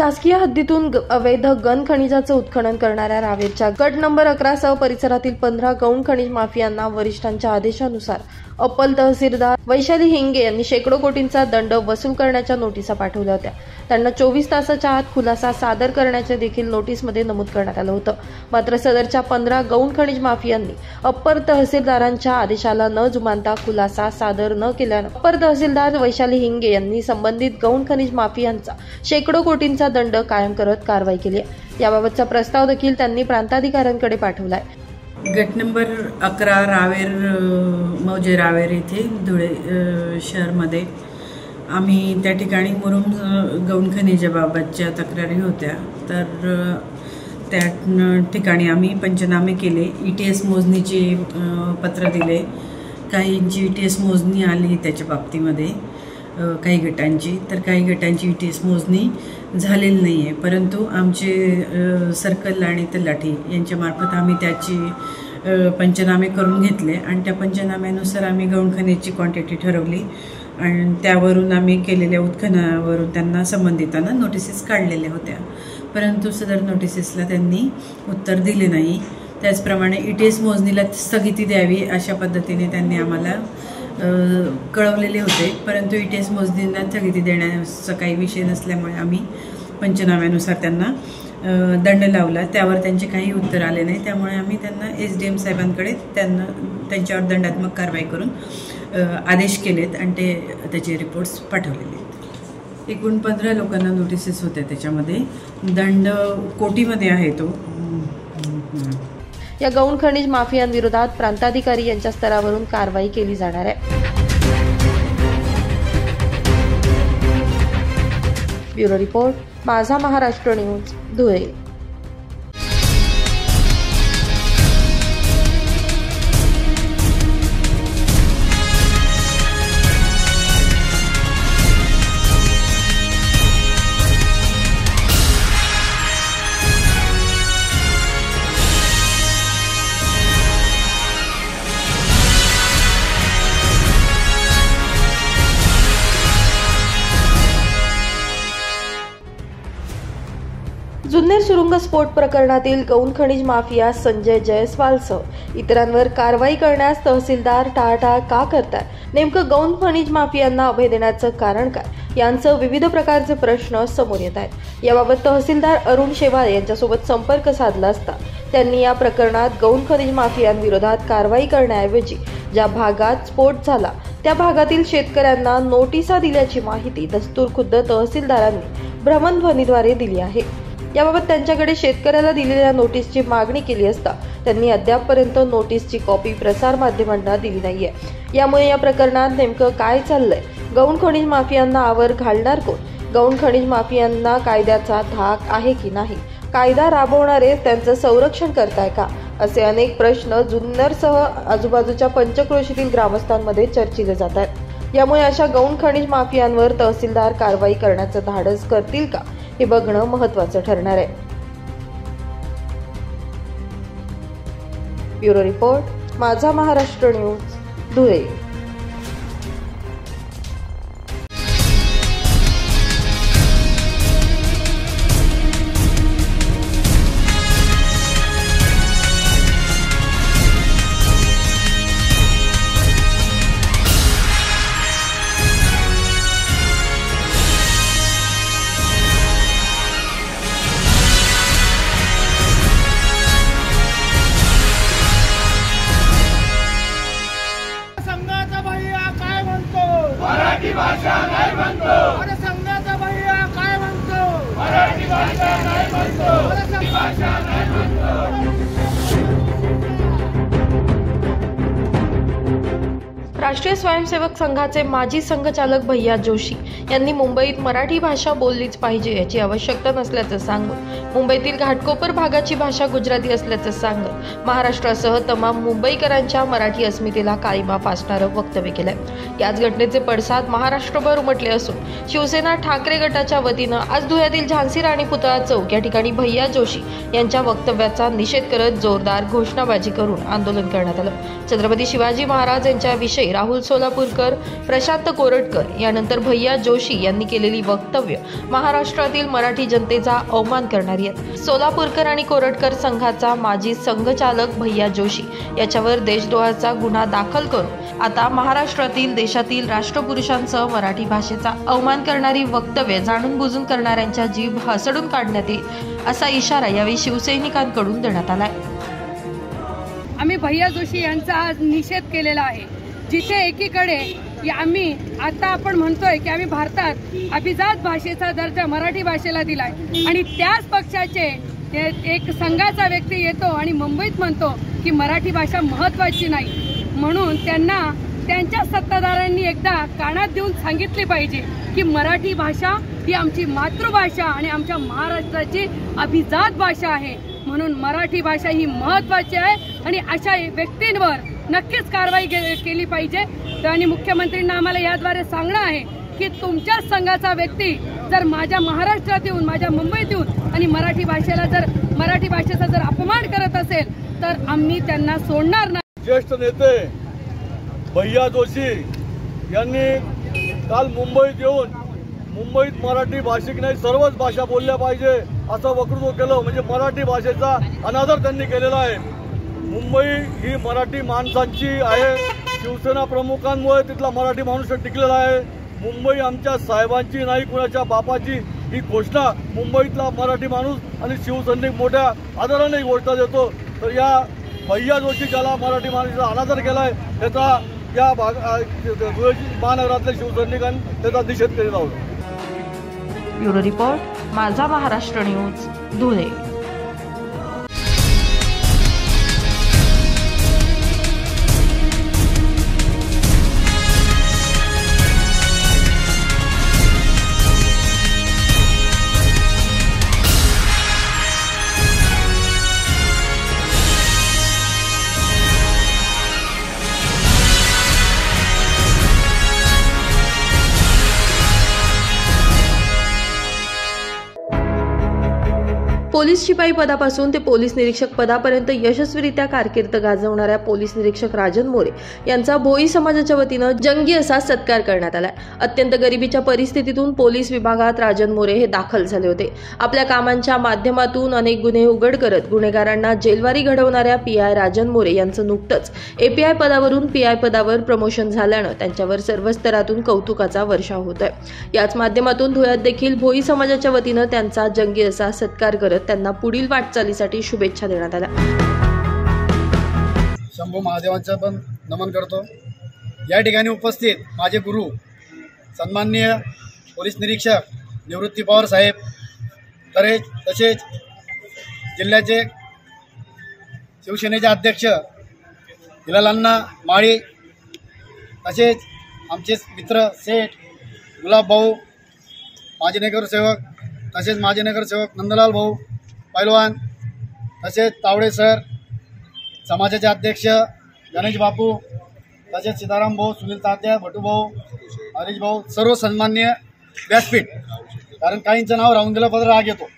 शासकीय हद्दीतून अवैध गन खनिजाचं उत्खनन करणाऱ्या रावेरच्या गट नंबर 11 सह परिसरातील 15 गौण खनिज माफियांना वरिष्ठांच्या आदेशानुसार अप्पल तहसीलदार वैशाली हिंगे यांनी शेकडो कोटींचा दंड वसूल करण्याच्या नोटिसा पाठवल्या होत्या। त्यांना 24 तासाच्या आत खुलासा सादर करण्याचे देखील नोटीसमध्ये नमूद करण्यात आलं होतं। मात्र सदरच्या 15 गौण खनिज माफियांनी अप्पर तहसीलदारांच्या आदेशाला न जुमानता खुलासा सादर न केल्यानं अप्पर तहसीलदार वैशाली हिंगे यांनी संबंधित गौण खनिज माफियांचा शेकडो कोटींचा दंड कायम करत कारवाई केली आहे। याबाबतचा प्रस्ताव देखील त्यांनी प्रांताधिकाऱ्यांकडे पाठवला आहे। गट नंबर 11 रावेर मौजे रावेर येथे धुळे शहरमध्ये आम्ही त्या ठिकाणी मुरुम गौण खनिजाबाबतच्या तक्रारी होत्या। तर त्या ठिकाणी आम्ही पंचनामे केले, ETS मोजणीचे पत्र दिले। काहींची ETS मोजणी आली त्याच्या बाबतीमध्ये, काही गटांची, तर काही गटांची ETS मोजणी झालेली नाही आहे। परंतु आमचे सर्कल आणि तलाठी यांच्यामार्फत आम्ही त्याची पंचनामे करून घेतले आणि त्या पंचनाम्यानुसार आम्ही गौण खनिजची क्वांटिटी ठरवली आणि त्यावरून आम्ही केलेल्या उत्खननावरून त्यांना संबंधितांना नोटिसेस काढलेल्या होत्या। परंतु सदर नोटिसेसला त्यांनी उत्तर दिले नाही। त्याचप्रमाणे ETS मोजणीला स्थगिती द्यावी अशा पद्धतीने त्यांनी आम्हाला कळवलेले होते। परंतु ETS मोजणीला स्थगिती देण्याचा काही विषय नसल्यामुळे आम्ही पंचनाम्यानुसार त्यांना दंड लावला। त्यावर त्यांचे काही उत्तर आले नाही, त्यामुळे आम्ही त्यांना SDM साहेबांकडे त्यांच्यावर दंडात्मक कारवाई करून आदेश केलेत आणि त्याचे रिपोर्ट्स पाठवलेले आहेत। एकूण 15 लोकांना नोटिसेस होत्या, त्याच्यामध्ये दंड कोटीमध्ये आहे तो। या गौण खनिज माफियांविरोधात प्रांताधिकारी यांच्या स्तरावरून कारवाई केली जाणार आहे। ब्युरो रिपोर्ट, माझा महाराष्ट्र न्यूज, धुळे। जुन्नर सुरुंगस्फोट प्रकरणातील गौण खनिज माफिया संजय जयस्वालसह इतरांवर कारवाई करण्यास तहसीलदार टाळाटाळ का करतात? नेमकं गौण खनिज माफियांना अभय देण्याचं कारण काय? यांचं विविध प्रकारचे प्रश्न समोर येत आहेत। याबाबत तहसीलदार अरुण शेवाळे यांच्यासोबत संपर्क साधला असता त्यांनी या प्रकरणात गौण खनिज माफियांविरोधात कारवाई करण्याऐवजी ज्या भागात स्फोट झाला त्या भागातील शेतकऱ्यांना नोटिसा दिल्याची माहिती दस्तूरखुद्द तहसीलदारांनी भ्रमणध्वनीद्वारे दिली आहे। याबाबत त्यांच्याकडे शेतकऱ्याला दिलेल्या नोटीसची मागणी केली असता त्यांनी अद्यापपर्यंत नोटीसची कॉपी प्रसार माध्यमांना दिली नाहीये। यामुळे या प्रकरणात नेमकं काय चाललंय? गौण खनिज माफियांना आवर घालणार कोण? गौण खनिज माफियांना कायद्याचा धाक आहे की नाही? कायदा राबवणारे त्यांचं संरक्षण करताय का? असे अनेक प्रश्न जुन्नरसह आजूबाजूच्या पंचक्रोशीतील ग्रामस्थांमध्ये चर्चिले जात आहेत। यामुळे अशा गौण खनिज माफियांवर तहसीलदार कारवाई करण्याचं धाडस करतील का हे बघणं महत्त्वाचं ठरणार आहे। ब्युरो रिपोर्ट, माझा महाराष्ट्र न्यूज, धुळे। मराठी भाषा नाही म्हणतो, अरे संघाचा भैया काय म्हणतो? मराठी भाषा नाही म्हणतो, मराठी भाषा नाही म्हणतो। राष्ट्रीय स्वयंसेवक संघाचे माजी संघचालक भैया जोशी यांनी मुंबईत मराठी भाषा बोललीच पाहिजे याची आवश्यकता नसल्याचं सांगून मुंबईतील घाटकोपर भागाची भाषा गुजराती असल्याचं सांगत महाराष्ट्रासह तमाम मुंबईकरांच्या मराठी अस्मितेला काळीमा फासणारं वक्तव्य केलंय। याच घटनेचे पडसाद महाराष्ट्रभर उमटले असून शिवसेना ठाकरे गटाच्या वतीनं आज धुळ्यातील झांसी राणी पुतळा चौक या ठिकाणी भैया जोशी यांच्या वक्तव्याचा निषेध करत जोरदार घोषणाबाजी करून आंदोलन करण्यात आलं। छत्रपती शिवाजी महाराज यांच्याविषयी राहुल सोलापूरकर, प्रशांत कोरटकर यानंतर भैया जोशी यांनी केलेली वक्तव्य महाराष्ट्रातील मराठी जनतेचा अवमान करणारी आहेत। सोलापूरकर आणि कोरटकर संघाचा माजी संघचालक भैया जोशी याच्यावर देशद्रोहाचा गुन्हा दाखल करून आता महाराष्ट्रातील देशातील राष्ट्रपुरुषांसह मराठी भाषेचा अवमान करणारी वक्तव्य जाणून बुजून करणाऱ्यांच्या जीभ हसडून काढण्यात येईल असा इशारा यावेळी शिवसैनिकांकडून देण्यात आलाय। आम्ही भैया जोशी यांचा आज निषेध केलेला आहे, जिथे एकीकडे आम्ही आता आपण म्हणतोय की आम्ही भारतात अभिजात भाषेचा दर्जा मराठी भाषेला दिलाय आणि त्याच पक्षाचे एक संघाचा व्यक्ती येतो आणि मुंबईत म्हणतो की मराठी भाषा महत्त्वाची नाही, म्हणून त्यांना त्यांच्या सत्ताधाऱ्यांनी एकदा कानात देऊन सांगितले पाहिजे की मराठी भाषा ही आमची मातृभाषा आणि आमच्या महाराष्ट्राची अभिजात भाषा आहे, म्हणून मराठी भाषा ही महत्त्वाची आहे आणि अशा व्यक्तींवर नक्कीच कारवाई केली पाहिजे। आणि मुख्यमंत्र्यांना आम्हाला याद्वारे सांगणं आहे की तुमच्या संघाचा व्यक्ती जर माझ्या महाराष्ट्रात येऊन माझ्या मुंबईत येऊन आणि मराठी भाषेचा जर अपमान करत असेल तर आम्ही त्यांना सोडणार नाही। ज्येष्ठ नेते भैया जोशी यांनी काल मुंबईत येऊन मुंबईत मराठी भाषिक नाही सर्वच भाषा बोलल्या पाहिजे असं वक्तव्य केलं, म्हणजे मराठी भाषेचा अनादर त्यांनी केलेला आहे। मुंबई ही मराठी माणसांची आहे, शिवसेना प्रमुखांमुळे तिथला मराठी माणूस टिकलेला आहे। मुंबई आमच्या साहेबांची नाही कुणाच्या बापाची ही घोषणा मुंबईतला मराठी माणूस आणि शिवसैनिक मोठ्या आदराने घोषणा देतो। तर या भैया जोशी ज्याला मराठी माणसाचा अनादर केलाय त्याचा या धुळे महानगरातल्या शिवसैनिकांनी त्याचा निषेध केलेला होता। ब्युरो रिपोर्ट, माझा महाराष्ट्र न्यूज, धुळे। पोलीस शिपाई पदापासून ते पोलीस निरीक्षक पदापर्यंत यशस्वीरित्या कारकीर्द गाजवणाऱ्या पोलीस निरीक्षक राजन मोरे यांचा भोई समाजाच्या वतीनं जंगी असा सत्कार करण्यात आलाय। अत्यंत गरिबीच्या परिस्थितीतून पोलीस विभागात राजन मोरे हे दाखल झाले होते। आपल्या कामांच्या माध्यमातून अनेक गुन्हे उघड करत गुन्हेगारांना जेलवारी घडवणाऱ्या पीआय राजन मोरे यांचं नुकतंच एपीआय पदावरून पीआय पदावर प्रमोशन झाल्यानं त्यांच्यावर सर्व स्तरातून कौतुकाचा वर्षाव होतोय। याच माध्यमातून धुळ्यात देखील भोई समाजाच्या वतीनं त्यांचा जंगी असा सत्कार करत त्यांना पुढील वाटचालीसाठी शुभेच्छा देण्यात आल्या। शंभू महादेवांचं पण नमन करतो। या ठिकाणी उपस्थित माझे गुरु सन्माननीय पोलीस निरीक्षक निवृत्ती पवार साहेब, तसेच जिल्ह्याचे शिवसेनेचे अध्यक्ष हिलालांना माळी, तसेच आमचे मित्र सेठ गुलाब भाऊ, माजी नगरसेवक, तसेच माजी नगरसेवक नंदलाल भाऊ पैलवान, तसेच तावडे सर, समाजाचे अध्यक्ष गणेश बापू, तसेच सीताराम भाऊ, सुनील तात्या, भटू भाऊ, हरीश भाऊ, सर्व सन्माननीय व्यासपीठ। कारण काहींचं नाव राहून दिलं पत्र राग येतो,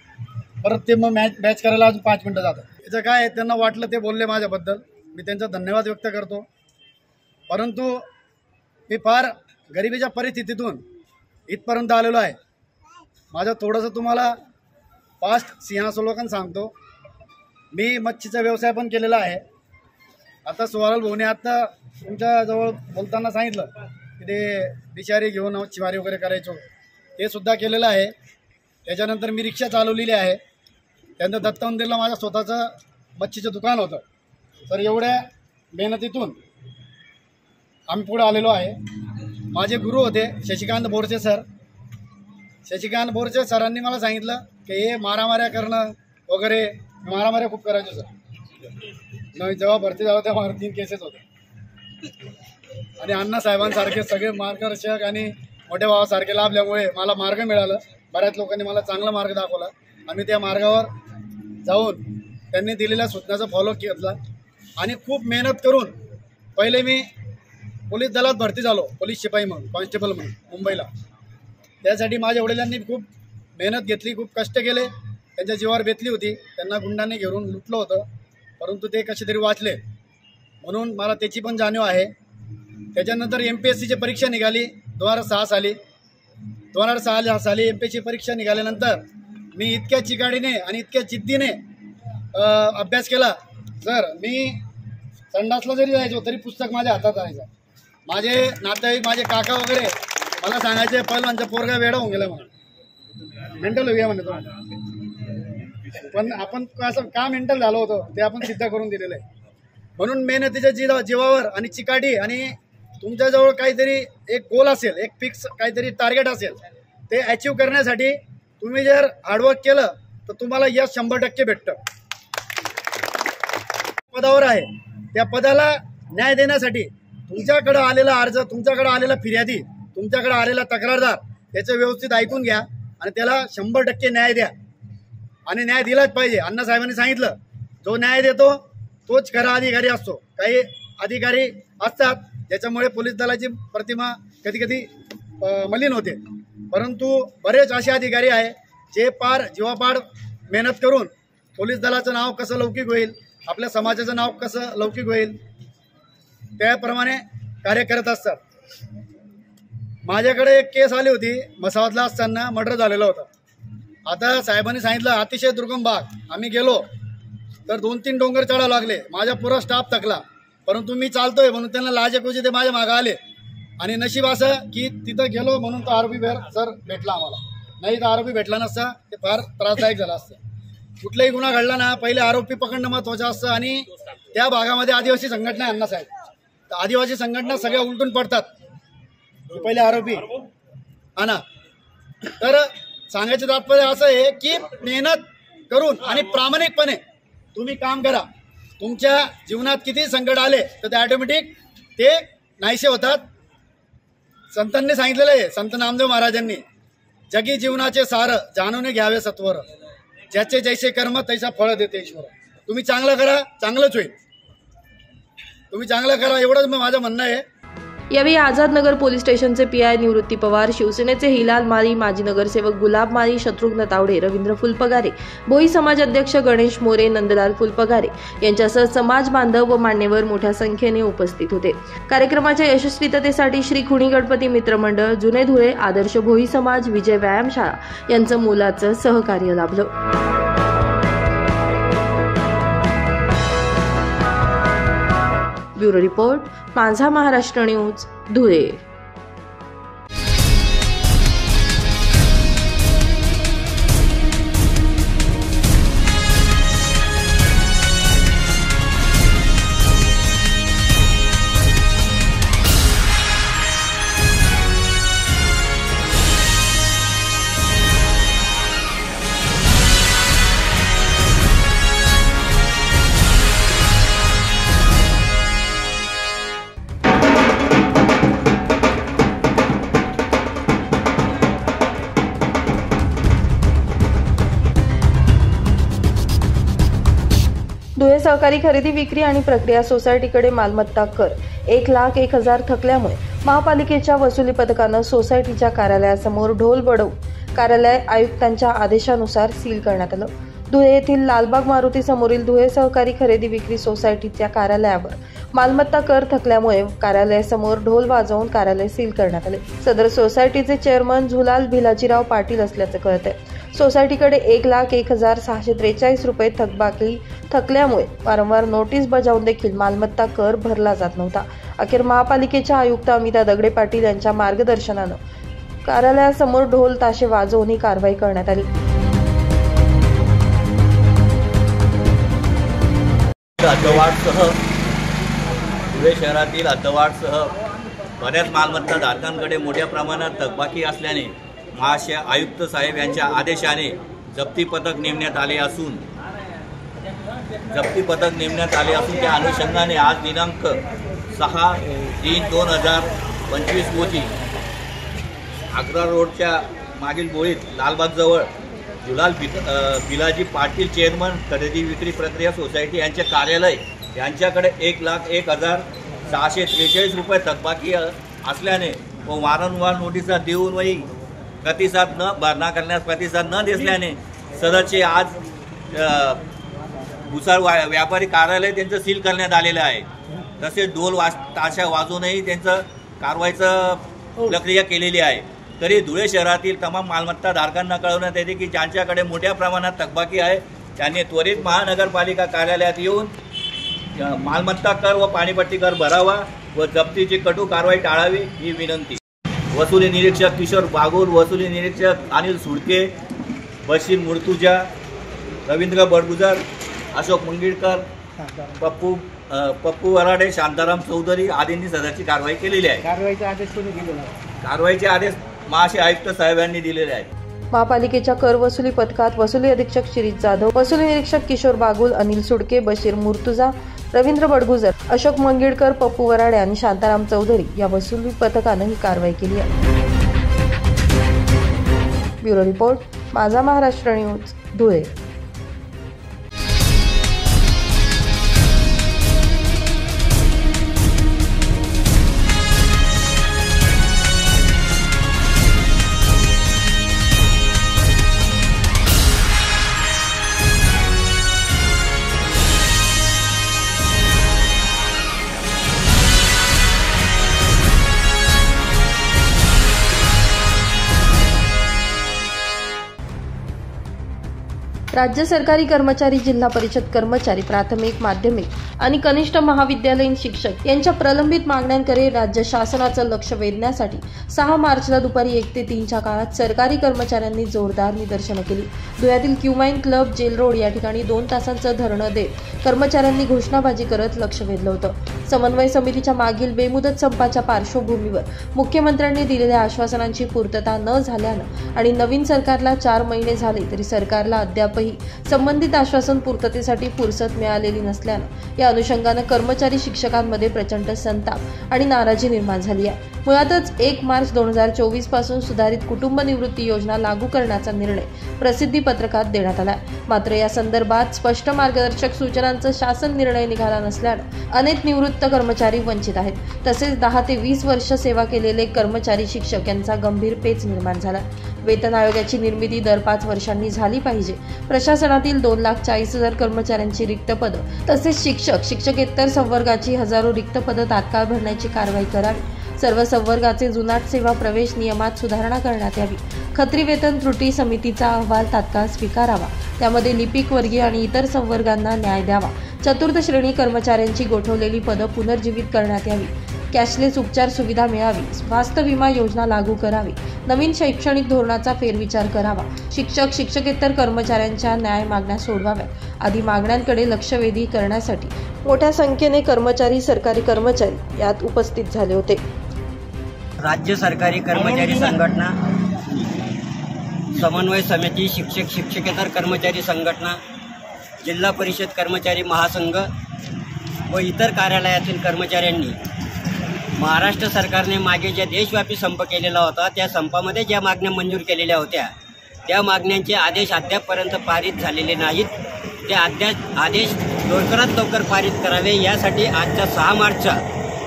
परत ते मग मॅच करायला अजून 5 मिनटं जातं। याचं काय त्यांना वाटलं ते बोलले माझ्याबद्दल, मी त्यांचा धन्यवाद व्यक्त करतो। परंतु मी फार गरिबीच्या परिस्थितीतून इथपर्यंत आलेलो आहे। माझं थोडंसं तुम्हाला पास्ट सिंहासवलोकन सांगतो। मी मच्छीचा व्यवसाय पण केलेला आहे। आता सुवारल भाऊने आता तुमच्याजवळ बोलताना सांगितलं की ते बिचारी घेऊन चिवारी वगैरे करायचो, ते सुद्धा केलेलं आहे। त्याच्यानंतर मी रिक्षा चालवलेली आहे। त्यानंतर दत्त मंदिरला माझं स्वतःचं मच्छीचं दुकान होतं। तर एवढ्या मेहनतीतून आम्ही पुढे आलेलो आहे। माझे गुरु होते शशिकांत बोरसे सर। शशिकांत बोरसे सरांनी मला सांगितलं की हे मारामाऱ्या करणं वगैरे, मारामाऱ्या खूप करायचो सर। जेव्हा भरती झालो तेव्हा 3 केसेस होते आणि अण्णासाहेबांसारखे सगळे मार्गदर्शक आणि मोठ्या भावासारखे लाभल्यामुळे मला मार्ग मिळाला। बऱ्याच लोकांनी मला चांगला मार्ग दाखवला। आम्ही त्या मार्गावर जाऊन त्यांनी दिलेल्या सूचनाचा फॉलो केला आणि खूप मेहनत करून पहिले मी पोलीस दलात भरती झालो, पोलीस शिपाई म्हणून, कॉन्स्टेबल म्हणून मुंबईला। त्यासाठी माझ्या वडिलांनी खूप मेहनत घेतली, खूप कष्ट केले, त्यांच्या जीवावर बेतली होती। त्यांना गुंडांनी घेऊन लुटलं होतं, परंतु ते कसे तरी वाचले, म्हणून मला त्याची पण जाणीव आहे। त्याच्यानंतर MPSCची परीक्षा निघाली 2006 साली. 2006 साली MPSCची परीक्षा निघाल्यानंतर मी इतक्या चिकाडीने आणि इतक्या जिद्दीने अभ्यास केला. सर मी संडासला जरी जायचो तरी पुस्तक माझ्या हातात राहायचं. माझे नातेवाईक माझे काका वगैरे मला सांगायचे पहिलवानचा पोरगा वेडा होऊन गेला म्हणून, मेंटल होऊया म्हणतो. पण आपण असं का मेंटल झालो होतो ते आपण सिद्ध करून दिलेलं आहे. म्हणून मेहनतीच्या जीवावर आणि चिकाटी आणि तुमच्याजवळ काहीतरी एक गोल असेल, एक फिक्स काहीतरी टार्गेट असेल, ते अचीव करण्यासाठी तुम्ही जर हार्डवर्क केलं तर तुम्हाला यश 100% भेटतं. पदावर आहे त्या पदाला न्याय देण्यासाठी तुमच्याकडे आलेला अर्ज, तुमच्याकडे आलेला फिर्यादी, तुमच्याकडे आलेला तक्रारदार त्याचं व्यवस्थित ऐकून घ्या आणि त्याला 100% न्याय द्या. आणि न्याय दिलाच पाहिजे. अण्णासाहेबांनी सांगितलं जो न्याय देतो तोच खरा अधिकारी असतो. काही अधिकारी असतात ज्याच्यामुळे पोलीस दलाची प्रतिमा कधी कधी मलिन होते, परंतु बरेच असे अधिकारी आहे जे पार जीवापाड मेहनत करून पोलीस दलाचं नाव कसं लौकिक होईल, आपल्या समाजाचं नाव कसं लौकिक होईल त्याप्रमाणे कार्य करत असतात. माझ्याकडे एक केस आली होती, मसावतला असताना मर्डर झालेला होता. आता साहेबांनी सांगितलं अतिशय दुर्गम भाग. आम्ही गेलो तर 2-3 डोंगर चढावं लागले. माझा पुरा स्टाफ थकला, परंतु मी चालतोय म्हणून त्यांना लाजेकोजी ते माझ्या मागं आले. आणि नशीब असं की तिथं गेलो म्हणून तो आरोपी सर भेटला आम्हाला. नाही तर आरोपी भेटला नसता ते फार त्रासदायक झालं असतं. कुठलाही गुन्हा घडला ना पहिले आरोपी पकडणं महत्त्वाचं असतं. आणि त्या भागामध्ये आदिवासी संघटना आहे अण्णासाहेब, तर आदिवासी संघटना सगळ्या उलटून पडतात. पहिले आरोपी हा ना. तर सांगायचं तात्पर्य असं आहे की मेहनत करून आणि प्रामाणिकपणे तुम्ही काम करा. तुमच्या जीवनात किती संकट आले तर ते ऑटोमॅटिक ते नाहीसे होतात. संतांनी सांगितलेलं आहे, संत नामदेव महाराजांनी, जगी जीवनाचे सार जाणून घ्यावे सत्वर, ज्याचे जैसे कर्म तैसा फळ देते ईश्वर. तुम्ही चांगलं करा, चांगलंच होईल. तुम्ही चांगलं करा एवढंच माझं म्हणणं आहे. यावेळी आझादनगर पोलीस स्टेशनचे PI निवृत्ती पवार, शिवसेनेचे हिलाल माळी, माजी नगरसेवक गुलाब माळी, शत्रुघ्न तावडे, रवींद्र फुलपगारे, भोई समाज अध्यक्ष गणेश मोरे, नंदलाल फुलपगारे यांच्यासह समाज बांधव व मान्यवर मोठ्या संख्येने उपस्थित होते. कार्यक्रमाच्या यशस्वीततेसाठी श्री खुणी गणपती मित्र मंडळ, जुने धुळे, आदर्श भोई समाज, विजय व्यायामशाळा यांचं मोलाचं सहकार्य लाभलं. ब्युरो रिपोर्ट, माझा महाराष्ट्र न्यूज, धुळे. धुळे सहकारी खरेदी विक्री आणि प्रक्रिया सोसायटीकडे मालमत्ता कर 1,01,000 थकल्यामुळे महापालिकेच्या वसुली पथकानं सोसायटीच्या कार्यालयासमोर ढोल बडवून कार्यालय आयुक्तांच्या आदेशानुसार सील करण्यात आलं. धुळे येथील लालबाग मारुती समोरील धुळे सहकारी खरेदी विक्री सोसायटीच्या कार्यालयावर मालमत्ता कर थकल्यामुळे कार्यालयासमोर ढोल वाजवून कार्यालय सील करण्यात आले. सदर सोसायटीचे चेअरमन झुलाल भिलाजीराव पाटील असल्याचं कळतंय. सोसायटीकडे 1,01,643 रुपये थकबाकी थकल्यामुळे वारंवार नोटीस बजावून देखील मालमत्ता कर भरला जात नव्हता. अखेर महापालिकेच्या आयुक्त अमिता दगडे पाटील यांच्या मार्गदर्शनानं कार्यालयासमोर ढोल ताशे वाजवून ही कारवाई करण्यात आली. हद्दवाढसह धुळे शहरातील हद्दवाढसह बऱ्याच मालमत्ता धारकांकडे मोठ्या प्रमाणात थकबाकी असल्याने आयुक्त साहेब यांच्या आदेशाने जप्ती पथक नेमण्यात आले असून त्या अनुषंगाने आज दिनांक 6/3/2025 रोजी आग्रा रोडच्या मागील बोळीत लालबागजवळ जुलाल भिलाजी पाटील चेअरमन खरेदी विक्री प्रक्रिया सोसायटी यांचे कार्यालय यांच्याकडे 1,01,643 रुपये थकबाकी असल्याने व वारंवार नोटिसा देऊन वही प्रतिसाद न भरणा करण्यास प्रतिसाद न दिसल्याने सदरचे आज भुसार व्यापारी कार्यालय त्यांचं सील करण्यात आलेलं आहे. तसेच ढोल ताशा वाजवूनही त्यांचं कारवाईचं प्रक्रिया केलेली आहे। तरी धुळे शहरातील तमाम मालमत्ता धारकांना कळवण्यात येते की ज्यांच्याकडे मोठ्या प्रमाणात थकबाकी आहे त्यांनी त्वरित महानगरपालिका कार्यालयात येऊन मालमत्ता कर व पाणीपट्टी कर भरावा व जप्तीची कटू कारवाई टाळावी ही विनंती। वसुली निरीक्षक किशोर बागुल, वसुली निरीक्षक अनिल सुडके, बशीर मुर्तुजा, रवींद्र बडगुजर, अशोक मंगिडकर, पप्पू वराडे, शांताराम चौधरी आदींनी सदरची कारवाई केलेली आहे। कारवाईचे आदेश महाशय आयुक्त साहेब यांनी दिलेले आहेत। महापालिकेच्या कर वसुली पथकात वसुली अधीक्षक शिरीष जाधव, वसुली निरीक्षक किशोर बागुल, अनिल सुडके, बशीर मुर्तुजा, रवींद्र बडगुजर, अशोक मंगिडकर, पप्पू वराडे आणि शांताराम चौधरी या वसुली पथकानं ही कारवाई केली आहे। ब्युरो रिपोर्ट, माझा महाराष्ट्र न्यूज, धुळे। राज्य सरकारी कर्मचारी, जिल्हा परिषद कर्मचारी, प्राथमिक, माध्यमिक आणि कनिष्ठ महाविद्यालयीन शिक्षक यांच्या प्रलंबित मागण्यांकडे राज्य शासनाचं लक्ष वेधण्यासाठी 6 मार्चला दुपारी 1 ते 3 च्या काळात सरकारी कर्मचाऱ्यांनी जोरदार निदर्शनं केली। धुळ्यातील क्युमाइन क्लब, जेल रोड या ठिकाणी 2 तासांचं धरणं देत कर्मचाऱ्यांनी घोषणाबाजी करत लक्ष वेधलं होतं। समन्वय समितीच्या मागील बेमुदत संपाच्या पार्श्वभूमीवर मुख्यमंत्र्यांनी दिलेल्या आश्वासनांची पूर्तता न झाल्यानं आणि नवीन सरकारला 4 महिने झाले तरी सरकारला अद्यापही संबंधित आश्वासन पूर्ततेसाठी फुरसत मिळालेली नसल्यानं या अनुषंगानं कर्मचारी शिक्षकांमध्ये प्रचंड संताप आणि नाराजी निर्माण झाली आहे। मुळातच 1 मार्च 2024 पासून सुधारित कुटुंब निवृत्ती योजना लागू करण्याचा निर्णय प्रसिद्धी पत्रकात देण्यात आला। मात्र या संदर्भात स्पष्ट मार्गदर्शक सूचनांचा शासन निर्णय निघाला नसल्यानं अनेक निवृत्त कर्मचारी वंचित आहेत। तसेच 10 ते 20 वर्ष सेवा केलेले कर्मचारी शिक्षक यांचा गंभीर पेच निर्माण झाला। वेतन आयोगाची निर्मिती दर 5 वर्षांनी झाली पाहिजे। प्रशासनातील 2,40,000 कर्मचाऱ्यांची रिक्त पदं तसेच शिक्षकेतर संवर्गाची हजारो रिक्त पदं तात्काळ भरण्याची कारवाई करावी। सर्व संवर्गाचे जुनाट सेवा प्रवेश नियमात सुधारणा करण्यात यावी। खत्री वेतन त्रुटी समितीचा अहवाल तात्काळ स्वीकारावा, त्यामध्ये लिपिक वर्गीय आणि इतर संवर्गांना न्याय द्यावा। चतुर्थ श्रेणी कर्मचाऱ्यांची गोठवलेली पदं पुनर्जीवित करण्यात यावी। कॅशलेस उपचार सुविधा मिळावी। स्वास्थ्य विमा योजना लागू करावी। नवीन शैक्षणिक धोरणाचा फेरविचार करावा। शिक्षकेतर कर्मचाऱ्यांच्या न्याय मागण्या सोडवाव्यात आदी मागण्यांकडे लक्षवेधी करण्यासाठी मोठ्या संख्येने कर्मचारी, सरकारी कर्मचारी यात उपस्थित झाले होते। राज्य सरकारी कर्मचारी संघटना, समन्वय समिती, शिक्षकेतर कर्मचारी संघटना, जिल्हा परिषद कर्मचारी महासंघ व इतर कार्यालयातील कर्मचाऱ्यांनी महाराष्ट्र सरकारने मागे ज्या देशव्यापी संप केलेला होता त्या संपामध्ये ज्या मागण्या मंजूर केलेल्या होत्या त्या मागण्यांचे आदेश अद्यापपर्यंत पारित झालेले नाहीत। ते आदेश लवकरात लवकर पारित करावे यासाठी आजच्या 6 मार्चचा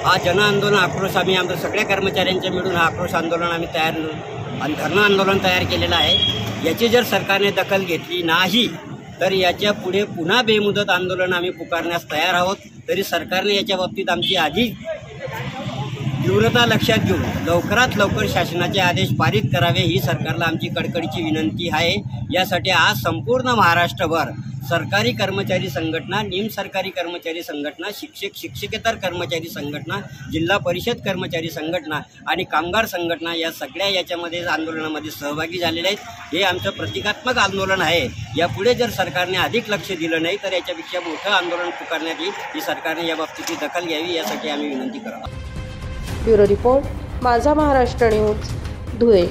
हा जनआंदोलन आक्रोश आम्ही आमच्या सगळ्या कर्मचाऱ्यांच्या मिळून हा आक्रोश आंदोलन आम्ही धरणं आंदोलन तयार केलेलं आहे। याची जर सरकारने दखल घेतली नाही तर याच्या पुढे पुन्हा बेमुदत आंदोलन आम्ही पुकारण्यास तयार आहोत। तरी सरकारने याच्या बाबतीत आमची आधी तीव्रता लक्षात घेऊन लवकरात लवकर शासनाचे आदेश पारित करावे ही सरकारला आमची कडकडीची विनंती आहे। यासाठी आज संपूर्ण महाराष्ट्रभर सरकारी कर्मचारी संघटना, निमसरकारी कर्मचारी संघटना, शिक्षकेतर कर्मचारी संघटना, जिल्हा परिषद कर्मचारी संघटना आणि कामगार संघटना या सगळ्या याच्यामध्ये आंदोलनामध्ये सहभागी झालेले आहेत। हे आमचं प्रतिकात्मक आंदोलन आहे। यापुढे जर सरकारने अधिक लक्ष दिलं नाही तर याच्यापेक्षा मोठं आंदोलन पुकारण्यात येईल। ही सरकारने या बाबतीची दखल घ्यावी यासाठी आम्ही विनंती करतो। ब्युरो रिपोर्ट, माझा महाराष्ट्र न्यूज, धुळे।